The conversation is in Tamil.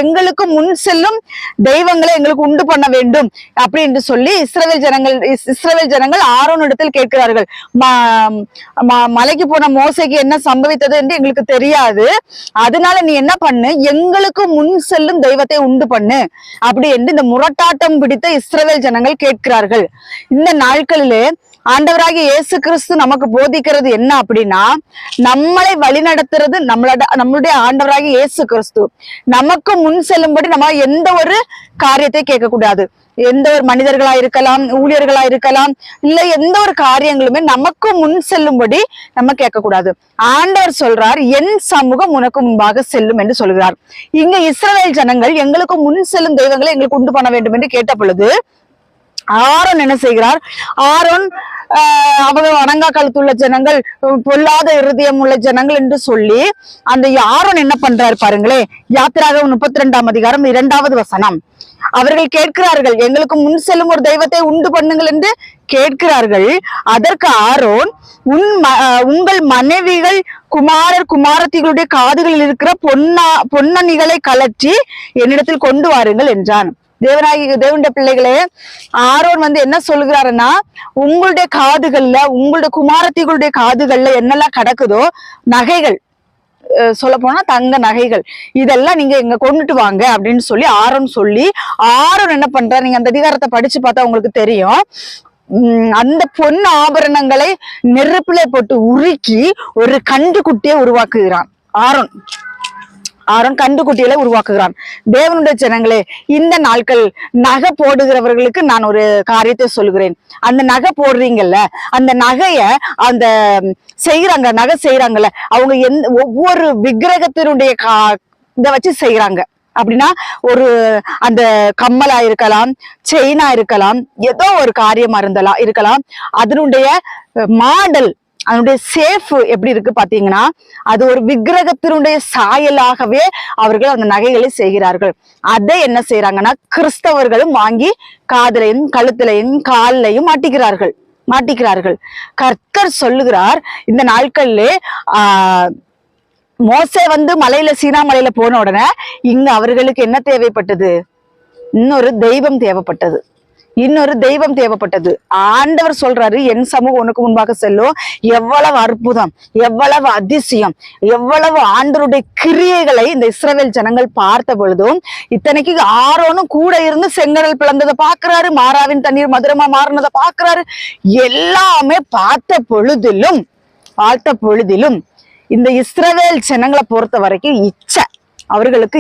எங்களுக்கு முன் செல்லும் தெய்வங்களை எங்களுக்கு உண்டு பண்ண வேண்டும் அப்படி என்று சொல்லி இஸ்ரவேல் ஜனங்கள் ஆரோனிடத்தில் கேட்கிறார்கள். மலைக்கு போன மோசைக்கு என்ன சம்பவித்தது என்று எங்களுக்கு தெரியாது, அதனால நீ என்ன பண்ணு, எங்களுக்கு முன் செல்லும் தெய்வத்தை உண்டு பண்ணு அப்படி என்று இந்த முரட்டாட்டம் பிடித்த இஸ்ரவேல் ஜனங்கள் கேட்கிறார்கள். இந்த நாட்களிலே ஆண்டவராகிய இயேசு கிறிஸ்து நமக்கு போதிக்கிறது என்ன அப்படின்னா, நம்மளை வழிநடத்துறது நம்மளுடைய ஆண்டவராகிய இயேசு கிறிஸ்து. நமக்கு முன் செல்லும்படி நம்ம எந்த ஒரு காரியத்தை கேட்கக்கூடாது. எந்த ஒரு மனிதர்களா இருக்கலாம், ஊழியர்களா இருக்கலாம், இல்ல எந்த ஒரு காரியங்களுமே நமக்கு முன் செல்லும்படி நம்ம கேட்கக்கூடாது. ஆண்டவர் சொல்றார், என் சமூகம் உனக்கு முன்பாக செல்லும் என்று சொல்கிறார். இங்க இஸ்ரவேல் ஜனங்கள் எங்களுக்கு முன் செல்லும் தெய்வங்களை எங்களுக்கு உண்டு பண்ண வேண்டும் என்று கேட்ட பொழுது ஆரோன் என்ன செய்கிறார்? ஆரோன் அவங்க வணங்கா கழுத்துள்ள ஜனங்கள், பொல்லாத இருதயம் உள்ள ஜனங்கள் என்று சொல்லி அந்த ஆரோன் என்ன பண்றாரு பாருங்களே. யாத்திராகமம் 32ஆம் அதிகாரம் 2வது வசனம். அவர்கள் கேட்கிறார்கள், எங்களுக்கு முன் செல்லும் ஒரு தெய்வத்தை உண்டு பண்ணுங்கள் என்று கேட்கிறார்கள். அதற்கு ஆரோன், உங்கள் மனைவிகள், குமாரர், குமாரத்திகளுடைய காதுகளில் இருக்கிற பொன்னணிகளை கலற்றி என்னிடத்தில் கொண்டு வாருங்கள் என்றான். தேவனுடைய பிள்ளைகளே, ஆரோன் என்ன சொல்லுகிறாருன்னா, உங்களுடைய காதுகள்ல, உங்களுடைய குமாரத்திகளுடைய காதுகள்ல என்னெல்லாம் கிடக்குதோ நகைகள், சொல்ல போனா தங்க நகைகள், இதெல்லாம் நீங்க இங்க கொண்டுட்டு வாங்க அப்படின்னு சொல்லி ஆரோன் என்ன பண்றாரு, நீங்க அந்த அதிகாரத்தை படிச்சு பார்த்தா உங்களுக்கு தெரியும். அந்த பொன் ஆபரணங்களை நெருப்புல போட்டு உருக்கி ஒரு கன்றுக்குட்டியை உருவாக்குகிறான். ஆரோன் கன்றுக்குட்டிகளை உருவாக்குகிறான். தேவனுடைய ஜனங்களே, இந்த நாட்கள் நகை போடுகிறவர்களுக்கு நான் ஒரு காரியத்தை சொல்லுகிறேன். அந்த நகை போடுறீங்கல்ல, அந்த நகைய நகை செய்யறாங்கல்ல, அவங்க ஒவ்வொரு விக்கிரகத்தினுடைய இதை வச்சு செய்யறாங்க. அப்படின்னா ஒரு அந்த கம்மலா இருக்கலாம், செயினா இருக்கலாம், ஏதோ ஒரு காரியமா இருக்கலாம். அதனுடைய மாடல், அதனுடைய சேஃப் எப்படி இருக்கு பாத்தீங்கன்னா, அது ஒரு விக்கிரகத்தினுடைய சாயலாகவே அவர்கள் அந்த நகைகளை செய்கிறார்கள். அதை என்ன செய்யறாங்கன்னா, கிறிஸ்தவர்களும் வாங்கி காதலையும் கழுத்திலையும் காலிலையும் மாட்டிக்கிறார்கள். கர்த்தர் சொல்லுகிறார், இந்த நாட்களிலே மோசே சீனா மலையில போன உடனே இங்க அவர்களுக்கு என்ன தேவைப்பட்டது? இன்னொரு தெய்வம் தேவைப்பட்டது. ஆண்டவர் சொல்றாரு, என் சமூகம் உனக்கு முன்பாக செல்லும். எவ்வளவு அற்புதம், எவ்வளவு அதிசயம், எவ்வளவு ஆண்டவருடைய கிரியைகளை இந்த இஸ்ரவேல் ஜனங்கள் பார்த்த பொழுதும், இத்தனைக்கு ஆரோனும் கூட இருந்து செங்கடல் பிளந்ததை பாக்குறாரு, மாறாவின் தண்ணீர் மதுரமா மாறினதை பாக்குறாரு. எல்லாமே பார்த்த பொழுதிலும் இந்த இஸ்ரவேல் ஜனங்களை பொறுத்த வரைக்கும் அவர்களுக்கு